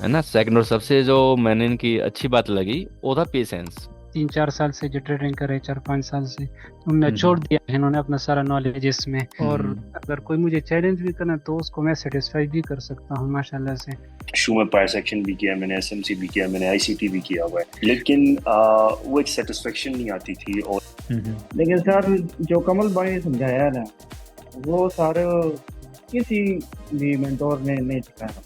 है ना। सेकंड और सबसे जो मैंने इनकी अच्छी बात लगी वो था पेशेंस। 3-4 साल से जो ट्रेडिंग कर रहे, 4-5 साल से उनने छोड़ हम्म। दिया है, इन्होंने अपना सारा नॉलेज इसमें। और अगर कोई मुझे चैलेंज भी करना तो उसको मैं सेटिस्फाई भी कर सकता हूँ माशाल्लाह से। शू में पायर सेक्शन भी किया मैंने, एसएमसी भी किया मैंने, आईसीटी भी किया हुआ है, लेकिन वो एक सेटिस्फेक्शन नहीं आती थी। और लेकिन सर जो कमल भाई ने समझाया है ना, वो सर किसी भी मेंटोर ने नहीं सिखाया।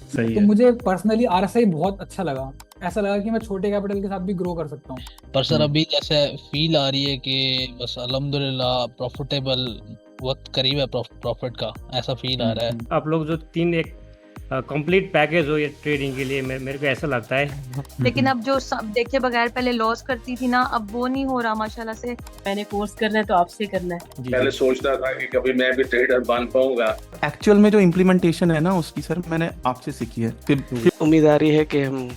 सही तो है। मुझे पर्सनली आरएसआई बहुत अच्छा लगा। ऐसा लगा कि मैं छोटे कैपिटल के साथ भी ग्रो कर सकता हूँ। पर सर अभी जैसे फील आ रही है कि बस अल्हम्दुलिल्लाह प्रॉफिटेबल वक्त करीब है प्रॉफिट का, ऐसा फील आ रहा है। आप लोग जो तीन एक कंप्लीट पैकेज हो ये ट्रेडिंग के लिए, मेरे को ऐसा लगता है। लेकिन अब जो सब देखे बगैर पहले लॉस करती थी ना, अब वो नहीं हो रहा माशाल्लाह से। मैंने कोर्स करना है तो आपसे करना है। पहले सोचता था कि कभी मैं भी ट्रेडर बन पाऊंगा। एक्चुअल में जो इम्प्लीमेंटेशन है ना उसकी सर मैंने आपसे सीखी है। फिर उम्मीद आ रही है कि हम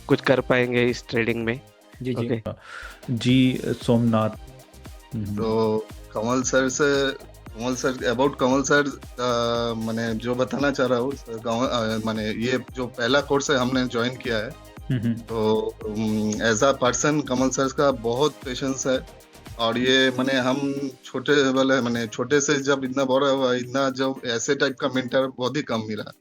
कुछ कर पाएंगे इस ट्रेडिंग में। जी जी। ओके। जी सोमनाथ। तो कमल सर अबाउट कमल सर मैंने जो बताना चाह रहा हूँ, मैंने ये जो पहला कोर्स है हमने ज्वाइन किया है, तो as a person Kamal sir का बहुत पेशेंस है। और ये मैंने हम छोटे से जब इतना बड़ा हुआ, इतना जब ऐसे टाइप का मेंटर बहुत ही कम मिला।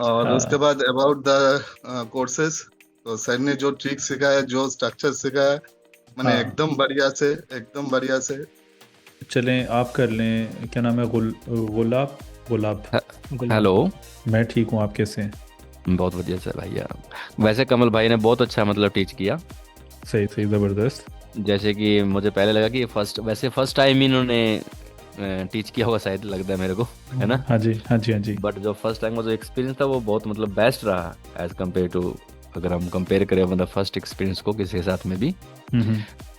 और उसके बाद अबाउट द कोर्सेस, तो सर ने जो ट्रिक सिखाया, जो स्ट्रक्चर सिखाया, मैंने एकदम बढ़िया से। चलें आप कर लें। क्या नाम है? गुलाब। हेलो। मैं ठीक हूँ, आप कैसे हैं? बहुत बढ़िया सर भैया। वैसे कमल भाई ने बहुत अच्छा मतलब टीच किया। सही ज़बरदस्त। जैसे कि मुझे पहले लगा कि फर्स्ट टाइम इन्होंने टीच किया होगा शायद, लगता है मेरे को, है ना। हाँ जी। बट जो फर्स्ट टाइम का जो एक्सपीरियंस था वो बहुत मतलब बेस्ट रहा एज कम्पेयर टू, अगर हम कंपेयर करें मतलब फर्स्ट एक्सपीरियंस को किसी के साथ में भी,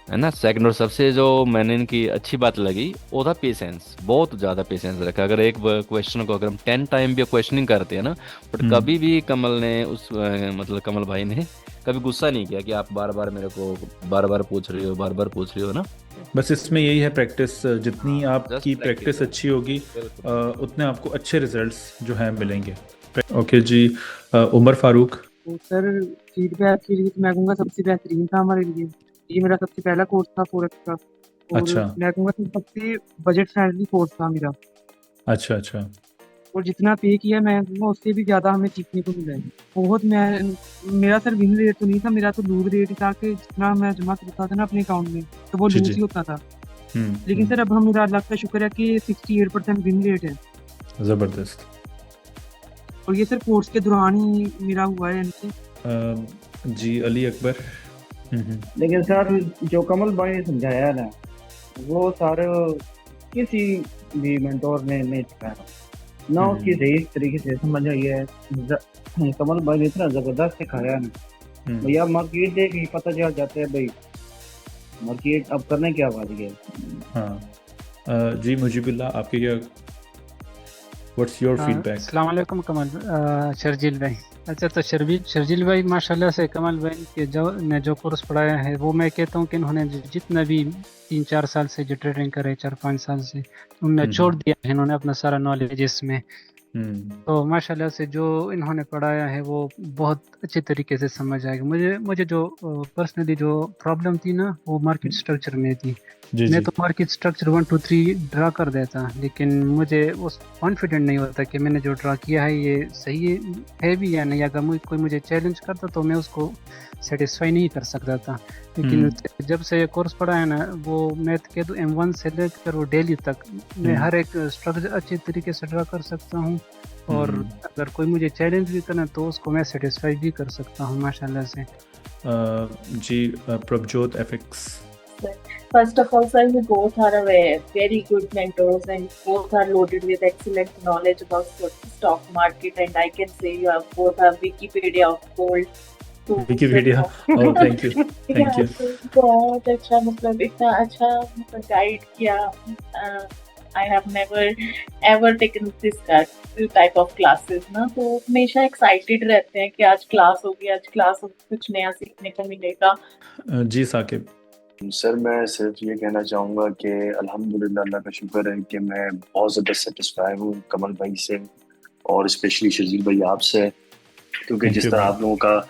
है ना। सेकंड और सबसे जो मैंने इनकी अच्छी बात लगी वो था पेशेंस। बहुत ज़्यादा पेशेंस रखा। अगर एक क्वेश्चन को अगर हम 10 टाइम भी क्वेश्चनिंग करते हैं ना, बट कभी भी मतलब कमल भाई ने कभी गुस्सा नहीं किया कि आप बार बार मेरे को बार बार पूछ रही हो ना। बस इसमें यही है प्रैक्टिस, जितनी आपकी प्रैक्टिस अच्छी होगी उतने आपको अच्छे रिजल्ट्स जो हैं मिलेंगे। ओके जी। उमर फारूक। तो सर फीडबैक के लिए तो मैं कहूँगा सबसे बेहतरीन था हमारे लिए। ये मेरा सबसे पहला कोर्स था फोरेक्स का, और अच्छा। मैं कहूँगा सबसे बजट फ्रेंडली कोर्स था मेरा। अच्छा। और जितना पे किया मैं कहूँगा उससे भी ज़्यादा हमें सीखने को मिला है। बहुत मेरा सर विन रेट तो नहीं था, मेरा तो लूज रेट था कि जितना मैं जमा करता था ना अपने अकाउंट में तो वो लूज ही होता था। लेकिन सर अब मेरा अल्लाह का शुक्र है कि 68% विन रेट है। ज़बरदस्त। और ये सर कोर्स के दौरान ही मेरा हुआ है इनसे। जी अली अकबर। लेकिन सर जो कमल भाई ने समझाया है ना, वो सर किसी भी मेंटोर ने नहीं सिखाया ना, उसकी सही तरीके से समझ आई है। कमल भाई ने इतना जबरदस्त सिखाया है ना भैया, मार्केट देख ही पता चल जाता है भाई मार्केट अब करने क्या वाली है। हाँ जी मुजीबुल्लाह, आपके क्या, व्हाट्स योर फीडबैक? अस्सलाम वालेकुम कमल शर्जील भाई। अच्छा, तो शर्जील भाई माशाल्लाह से कमल भाई के जो कोर्स पढ़ाया है वो मैं कहता हूँ कि इन्होंने जितना भी 3-4 साल से जो ट्रेडिंग करे, 4-5 साल से उनने छोड़ दिया है, इन्होंने अपना सारा नॉलेज इसमें। तो माशाल्लाह से जो इन्होंने पढ़ाया है वो बहुत अच्छे तरीके से समझ आएगा। मुझे जो पर्सनली जो प्रॉब्लम थी ना वो मार्केट स्ट्रक्चर में थी। मैं तो मार्केट स्ट्रक्चर 1 2 3 ड्रा कर देता, लेकिन मुझे उस कॉन्फिडेंट नहीं होता कि मैंने जो ड्रा किया है ये सही है भी या नहीं। अगर कोई मुझे चैलेंज करता तो मैं उसको सेटिस्फाई नहीं कर सकता था। लेकिन जब से कोर्स पढ़ा है ना, वो मैं कह दूँ M1 से लेकर वो डेली तक मैं हर एक स्ट्रक्चर अच्छे तरीके से ड्रा कर सकता हूँ। और अगर कोई मुझे चैलेंज भी करना तो उसको मैं सेटिस्फाई भी कर सकता हूँ माशाल्लाह से। जी Prabhjot FX। First of all, sir, you both are very good mentors and both are loaded with excellent knowledge about stock market, and I can say you have both a Wikipedia of gold. Wikipedia, oh thank you, thank you. बहुत अच्छा, मतलब इतना अच्छा guide किया। I have never ever taken this type of classes ना, तो हमेशा excited रहते हैं कि आज क्लास होगी, कुछ नया सीखने को मिलेगा। जी साकिब। सर मैं सिर्फ ये कहना चाहूँगा कि अल्हम्दुलिल्लाह, अल्लाह का शुक्र है कि मैं बहुत ज़्यादा सेटिस्फाई हूँ कमल भाई से और स्पेशली शर्जील भाई आपसे। क्योंकि Thank जिस you, तरह भाई। आप लोगों का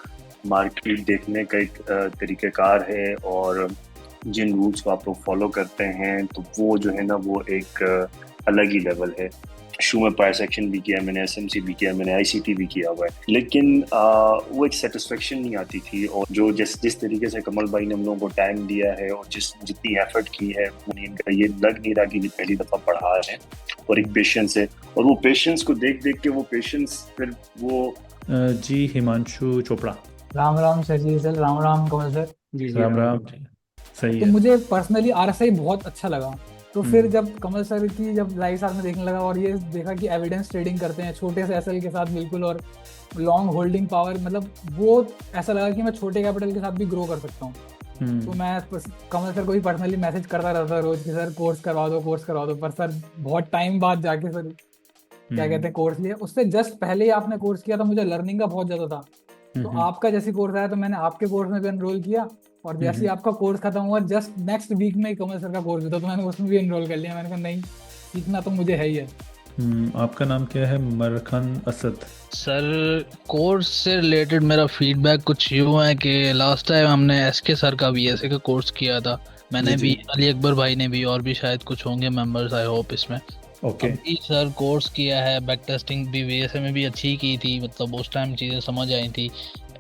मार्केट देखने का एक तरीक़ेकार है और जिन रूल्स को आप लोग फॉलो करते हैं, तो वो जो है ना वो एक अलग ही लेवल है। शुरू में पायर सेक्शन भी किया मैंने, एसएमसी भी किया मैंने, आईसीटी भी किया हुआ है, लेकिन वो एक सेटिस्फेक्शन नहीं आती थी। और जो जिस तरीके से कमल भाई ने हम लोगों को टाइम दिया है और जितनी एफर्ट की है, उन्हें इनका ये लग नहीं रहा कि ये पहली दफ़ा पढ़ा रहे हैं, और एक पेशेंस है, और वो पेशेंस को देख देख के वो पेशेंस फिर वो जी हिमांशु चोपड़ा। राम राम सर जी, सर राम राम कमल सर। राम राम जी। सही तो है। मुझे पर्सनली आरएसआई बहुत अच्छा लगा। तो फिर हम्म। जब कमल सर की जब लाइव साथ में देखने लगा और ये देखा कि एविडेंस ट्रेडिंग करते हैं छोटे से एसएल के साथ बिल्कुल, और लॉन्ग होल्डिंग पावर, मतलब वो ऐसा लगा कि मैं छोटे कैपिटल के साथ भी ग्रो कर सकता हूँ। तो मैं कमल सर को भी पर्सनली मैसेज करता रहता था रोज कि सर कोर्स करवा दो, पर सर बहुत टाइम बाद जाके सर क्या कहते हैं कोर्स लिया। उससे जस्ट पहले ही आपने कोर्स किया था, मुझे लर्निंग का बहुत ज़्यादा था। तो आपका जैसी कोर्स आया तो मैंने आपके कोर्स में भी एनरोल किया, और जैसे ही आपका कोर्स खत्म हुआ जस्ट नेक्स्ट वीक में ही कमल सर का कोर्स हुआ, तो मैंने उसमें भी एनरोल कर लिया। मैंने कहा नहीं, सीखना तो मुझे है ही है। आपका नाम क्या है? मरखन असद। सर कोर्स से रिलेटेड मेरा फीडबैक कुछ यूँ है कि लास्ट टाइम हमने एसके सर का बीएसए का कोर्स किया था, मैंने भी, अली अकबर भाई ने भी, और भी शायद कुछ होंगे मेंबर्स आई होप इसमें। ओके। अभी सर कोर्स किया है, बैक टेस्टिंग भी बीएसए में भी अच्छी की थी, मतलब उस टाइम चीज़ें समझ आई थी।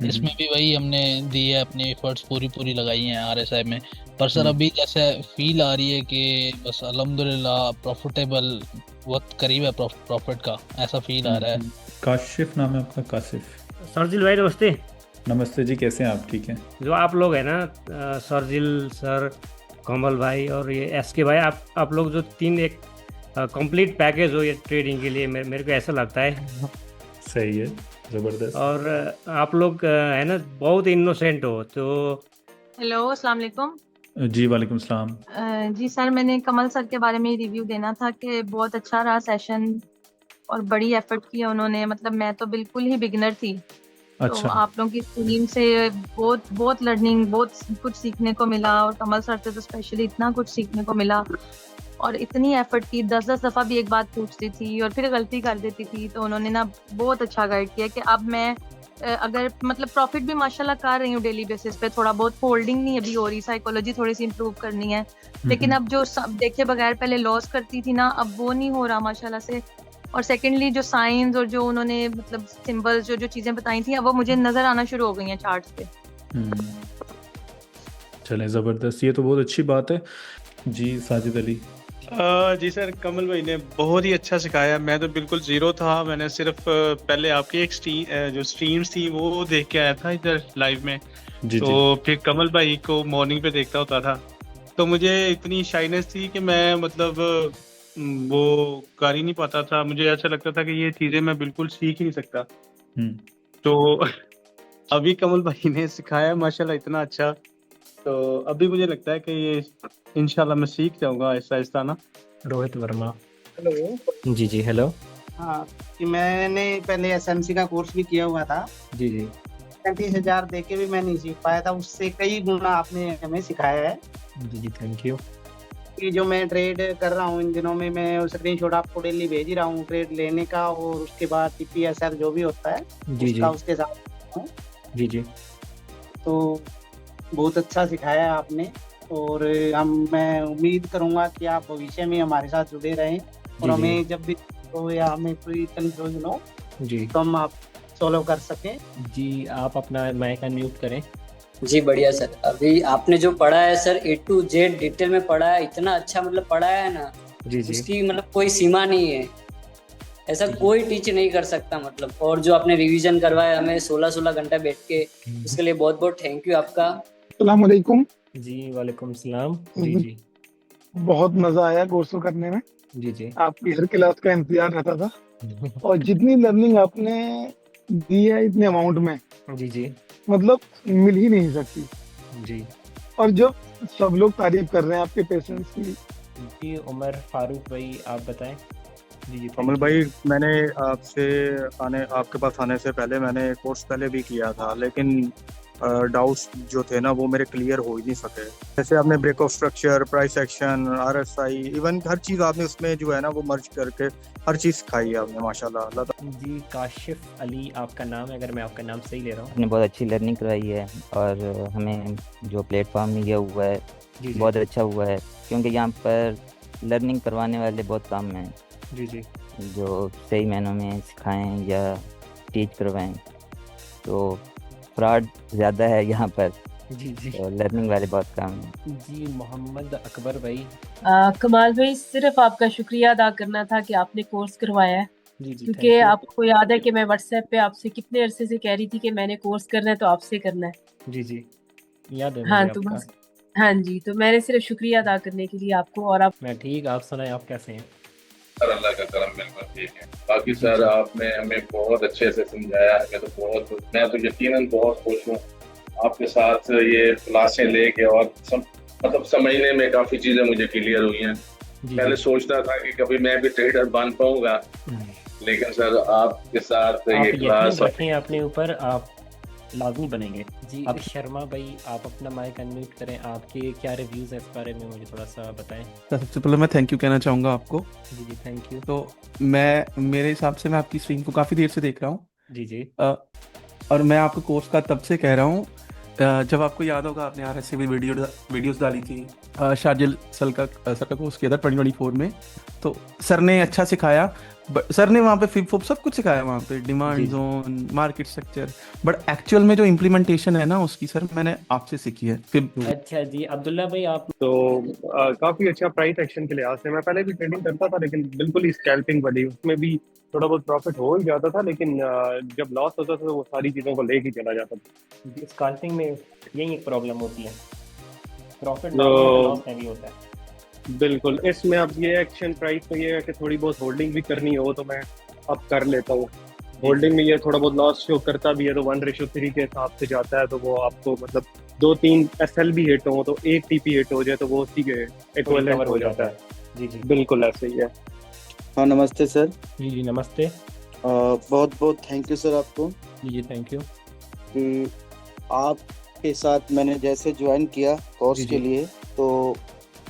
इसमें भी वही हमने दी है, अपनी एफर्ट्स पूरी लगाई हैं आरएसआई में। पर सर अभी जैसे फील आ रही है कि बस अल्हम्दुलिल्लाह प्रॉफिटेबल वक्त करीब है प्रॉफिट का, ऐसा फील आ रहा है। काशिफ नाम है आपका? काशिफ। सरजिल भाई नमस्ते। नमस्ते जी, कैसे हैं आप? ठीक हैं। जो आप लोग हैं ना, सरजिल सर, कमल भाई और ये एसके भाई, आप लोग जो तीन एक कंप्लीट पैकेज हो ये ट्रेडिंग के लिए, मेरे को ऐसा लगता है। सही है, ज़बरदस्त। और आप लोग है ना बहुत इनोसेंट हो। तो हेलो, अस्सलाम वालेकुम। जी वालेकुम सलाम। जी सर, मैंने कमल सर के बारे में रिव्यू देना था कि बहुत अच्छा रहा सेशन और बड़ी एफर्ट किया उन्होंने। मतलब मैं तो बिल्कुल ही बिगिनर थी, अच्छा। तो आप लोगों की टीम से बहुत लर्निंग, बहुत कुछ सीखने को मिला, और कमल सर से तो स्पेशली इतना कुछ सीखने को मिला। और इतनी एफर्ट की, 10 दफ़ा भी एक बात पूछती थी और फिर गलती कर देती थी, तो उन्होंने ना बहुत अच्छा गाइड किया कि अब मैं अगर मतलब प्रॉफिट भी माशाल्लाह कर रही हूँ डेली बेसिस पे, थोड़ा बहुत होल्डिंग नहीं अभी हो रही, साइकोलॉजी थोड़ी सी इंप्रूव करनी है, लेकिन अब जो देखे बगैर पहले लॉस करती थी ना, अब वो नहीं हो रहा माशाल्लाह से। और सेकेंडली जो साइंस और जो उन्होंने मतलब सिंबल्स जो चीज़ें बताई थी, अब वो मुझे नज़र आना शुरू हो गई हैं चार्ट्स पे। चलें, ज़बरदस्त, ये तो बहुत अच्छी बात है। जी साजिद अली। जी सर, कमल भाई ने बहुत ही अच्छा सिखाया। मैं तो बिल्कुल ज़ीरो था, मैंने सिर्फ पहले आपकी एक जो स्ट्रीम्स थी वो देख के आया था इधर लाइव में। तो फिर कमल भाई को मॉर्निंग पे देखता होता था, तो मुझे इतनी शाइनेस थी कि मैं मतलब वो कर ही नहीं पाता था। मुझे ऐसा लगता था कि ये चीज़ें मैं बिल्कुल सीख ही नहीं सकता। तो अभी कमल भाई ने सिखाया माशाल्लाह इतना अच्छा, तो अभी मुझे लगता है कि ये इंशाल्लाह मैं सीख जाऊंगा आहिस्ता आहिस्ता ना। रोहित वर्मा। हेलो। जी हेलो। हाँ, कि मैंने पहले एसएमसी का कोर्स भी किया हुआ था। जी 35,000 दे के भी मैं नहीं सीख पाया था, उससे कई गुना आपने हमें सिखाया है। जी थैंक यू। कि जो मैं ट्रेड कर रहा हूँ इन दिनों में, मैं स्क्रीनशॉट आपको डेली भेज ही रहा हूँ ट्रेड लेने का, और उसके बाद टीपीएसएल जो भी होता है उसका उसके साथ। जी तो बहुत अच्छा सिखाया है आपने, और मैं उम्मीद करूंगा कि आप भविष्य में हमारे साथ जुड़े रहें, और हमें जब भी तो या हमें कोई कंफ्यूजन हो तो हम आप सॉल्व कर सकें। जी आप अपना माइक अनम्यूट करें। जी बढ़िया सर, अभी आपने जो पढ़ा है sir A to Z detail में पढ़ा है, इतना अच्छा मतलब पढ़ाया है ना, उसकी मतलब कोई सीमा नहीं है, ऐसा कोई टीच नहीं कर सकता मतलब। और जो आपने रिवीजन करवाया हमें 16 घंटा बैठ के, उसके लिए बहुत बहुत थैंक यू आपका। अस्सलाम वालेकुम। जी वालेकुम सलाम। जी बहुत मजा आया कोर्स करने में। जी आपकी हर क्लास का इंतजार रहता था, और जितनी लर्निंग आपने दी है इतने अमाउंट में, जी मतलब मिल ही नहीं सकती। जी और जो सब लोग तारीफ कर रहे हैं आपके पेशेंस की। जी उमर फारूक भाई आप बताएं। जी कमल भाई, मैंने आपके पास आने से पहले मैंने कोर्स पहले भी किया था, लेकिन डाउट्स जो थे ना वो मेरे क्लियर हो ही नहीं सके। जैसे आपने break of structure, price action, RSI, even हर चीज़ आपने उसमें जो है ना वो मर्ज करके हर चीज़ सिखाई है आपने, माशाल्लाह। अल्लाह जी काशिफ अली आपका नाम है, अगर मैं आपका नाम सही ले रहा हूँ। आपने बहुत अच्छी लर्निंग करवाई है और हमें जो प्लेटफॉर्म मिला हुआ है जी जी बहुत अच्छा हुआ है, क्योंकि यहाँ पर लर्निंग करवाने वाले बहुत कम हैं जी जी जो सही मायनों में सिखाएं या टीच करवाएं। तो फ्रॉड ज़्यादा है यहाँ पर, जी जी तो लर्निंग वाले बहुत कम हैं। जी मोहम्मद अकबर भाई। कमाल भाई, सिर्फ आपका शुक्रिया अदा करना था कि आपने कोर्स करवाया है, जी जी क्योंकि थैंक यू। आपको याद है कि मैं व्हाट्सएप पे आपसे कितने अरसे से कह रही थी कि मैंने कोर्स करना है तो आपसे करना है। जी जी याद है हाँ मुझे तो आपका। बस, हाँ जी, तो मैंने सिर्फ शुक्रिया अदा करने के लिए आपको। और आप मैं ठीक, आप सुनाएं आप कैसे हैं? सर अल्लाह का करम बिल्कुल ठीक है। बाकी सर आपने हमें बहुत अच्छे से समझाया, मैं तो यकीनन बहुत खुश हूँ आपके साथ ये क्लासें लेके, और मतलब समझने में काफ़ी चीज़ें मुझे क्लियर हुई हैं। पहले सोचता था कि कभी मैं भी ट्रेडर बन पाऊंगा, लेकिन सर आपके साथ आप ये यकीन क्लास रखें अपने ऊपर, आप लाजमी बनेंगे। जी अब शर्मा भाई आप अपना माइक अनम्यूट करें, आपके क्या रिव्यूज है इस बारे में मुझे थोड़ा सा बताएं। सबसे पहले मैं थैंक यू कहना चाहूँगा आपको। जी जी थैंक यू। तो मेरे हिसाब से मैं आपकी स्ट्रीम को काफ़ी देर से देख रहा हूँ। जी जी और मैं आपको कोर्स का तब से कह रहा हूँ जब आपको याद होगा आपने RSI भी वीडियोस डाली थी। शार्जिल सर का कोर्स किया था 2024 में, तो सर ने अच्छा सिखाया। सर ने वहाँ पे फिब सब कुछ सिखाया, वहाँ पे demand zone, market structure, but actual में जो इम्प्लीमेंटेशन है ना उसकी सर मैंने आपसे सीखी है। अच्छा जी अब्दुल्ला भाई आप। तो काफी अच्छा प्राइस एक्शन के लिहाज से। मैं पहले भी ट्रेडिंग करता था, लेकिन बिल्कुल ही स्कैल्पिंग वाली, उसमें भी थोड़ा बहुत प्रॉफिट हो ही जाता था, लेकिन जब लॉस होता था तो वो सारी चीजों को लेके चला जाता था। स्कैल्पिंग में यही एक प्रॉब्लम होती है, प्रॉफिट तो लॉस में भी होता है। बिल्कुल, इसमें अब ये एक्शन प्राइस तो ये है कि थोड़ी बहुत होल्डिंग भी करनी हो तो मैं अब कर लेता हूँ। होल्डिंग में ये थोड़ा बहुत लॉस शो करता भी है तो 1:3 के हिसाब से जाता है, तो वो आपको मतलब 2-3 SL भी हिट हो तो 1 TP हिट हो जाए तो वो उसी के इक्विवेलेंट हो जाता है। जी जी बिल्कुल ऐसे ही है। हाँ नमस्ते सर। जी जी नमस्ते। बहुत बहुत थैंक यू सर आपको। जी जी थैंक यू। आपके साथ मैंने जैसे ज्वाइन किया कोर्स के लिए तो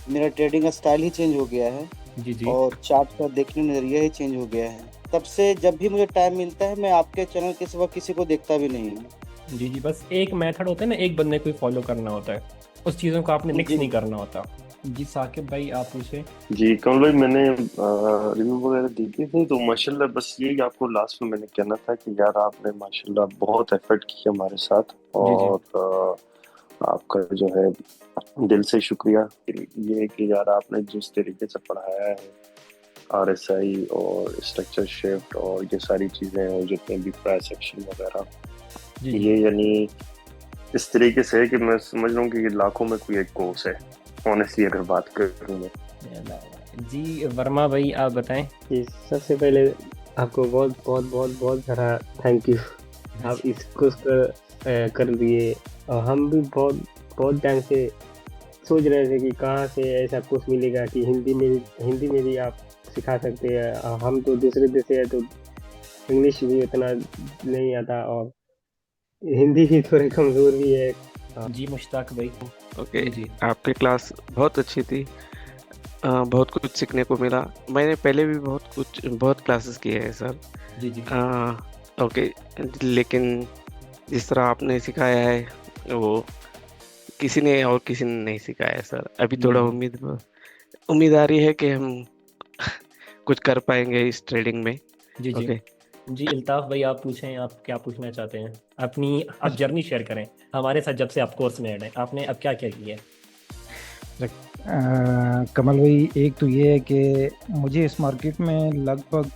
मेरा ट्रेडिंग का स्टाइल ही चेंज हो गया है। जी जी और चार्ट का देखने नजरिया ही चेंज हो गया है। तब से जब भी मुझे टाइम मिलता है मैं आपके चैनल के सिवा किसी को देखता भी नहीं हूँ। जी जी बस एक मेथड होता है ना, एक बंदे को फॉलो करना होता है, उस चीज़ों को आपने मिक्स नहीं करना होता। जी साकिब भाई आप पूछे। जी कमल भाई, मैंने रिव्यू वगैरह देखे थे तो माशाल्लाह, बस यही आपको लास्ट में मैंने कहना था कि यार आपने माशाल्लाह बहुत एफर्ट किया हमारे साथ, और आपका जो है दिल से शुक्रिया। ये है कि यार आपने जिस तरीके से पढ़ाया है RSI और स्ट्रक्चर शिफ्ट और ये सारी चीज़ें और जितने भी प्राइस एक्शन वगैरह, ये यानी इस तरीके से है कि मैं समझ रहा हूँ कि ये लाखों में कोई एक कोर्स है, ऑनेस्टली अगर बात करूँ मैं। जी वर्मा भाई आप बताएं। जी सबसे पहले आपको बहुत बहुत बहुत बहुत सारा थैंक यू, आप इस कोर्स कर दिए। और हम भी बहुत बहुत टाइम से सोच रहे थे कि कहाँ से ऐसा कोर्स मिलेगा कि हिंदी में भी आप सिखा सकते हैं। हम तो दूसरे देश से है तो इंग्लिश भी उतना नहीं आता और हिंदी भी थोड़े कमज़ोर भी है। जी मुश्ताक भाई। ओके जी आपकी क्लास बहुत अच्छी थी, बहुत कुछ सीखने को मिला। मैंने पहले भी बहुत क्लासेस किए हैं सर। जी जी ओके, लेकिन जिस तरह आपने सिखाया है वो किसी ने नहीं सिखाया है सर। अभी थोड़ा उम्मीद आ रही है कि हम कुछ कर पाएंगे इस ट्रेडिंग में। जी जी जी अल्ताफ भाई आप पूछें, आप क्या पूछना चाहते हैं? अपनी आप जर्नी शेयर करें हमारे साथ जब से आप कोर्स में ऐड हैं, आपने अब क्या क्या किया है? कमल भाई, एक तो ये है कि मुझे इस मार्केट में लगभग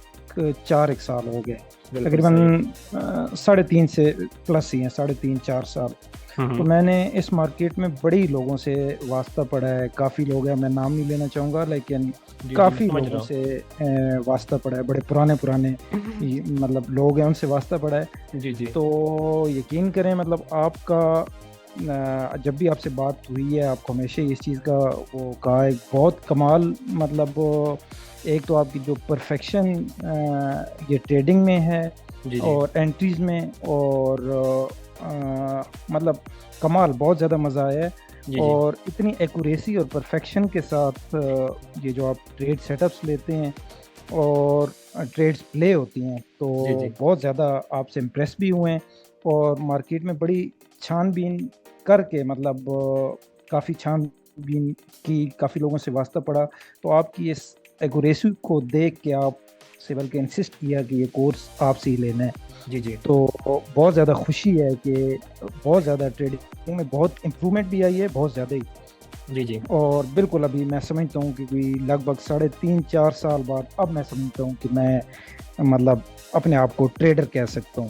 4 साल हो गए, तकरीबन 3.5 से प्लस ही हैं, 3.5-4 साल। तो मैंने इस मार्केट में बड़ी लोगों से वास्ता पड़ा है, काफ़ी लोग हैं, मैं नाम नहीं लेना चाहूँगा, लेकिन काफ़ी लोगों से वास्ता पड़ा है, बड़े पुराने मतलब लोग हैं, उनसे वास्ता पड़ा है। जी जी तो यकीन करें, मतलब आपका जब भी आपसे बात हुई है आपको हमेशा इस चीज़ का वो कहा है, बहुत कमाल, मतलब एक तो आपकी जो परफेक्शन ये ट्रेडिंग में है और एंट्रीज में, और मतलब कमाल, बहुत ज़्यादा मज़ा आया है। जी जी और इतनी एक्यूरेसी और परफेक्शन के साथ ये जो आप ट्रेड सेटअप्स लेते हैं और ट्रेड्स प्ले होती हैं, तो जी जी बहुत ज़्यादा आपसे इम्प्रेस भी हुए हैं। और मार्केट में बड़ी छानबीन करके, मतलब काफ़ी छानबीन की, काफ़ी लोगों से वास्ता पड़ा, तो आपकी इस एक्यूरेसी को देख के आपसे बल्कि इंसिस्ट किया कि ये कोर्स आपसे ही लेना है। जी जी तो बहुत ज़्यादा खुशी है कि बहुत ज़्यादा ट्रेडिंग में बहुत इम्प्रूवमेंट भी आई है, बहुत ज़्यादा ही। जी जी और बिल्कुल अभी मैं समझता हूँ कि कोई लगभग 3.5-4 साल बाद अब मैं समझता हूँ कि मैं मतलब अपने आप को ट्रेडर कह सकता हूँ।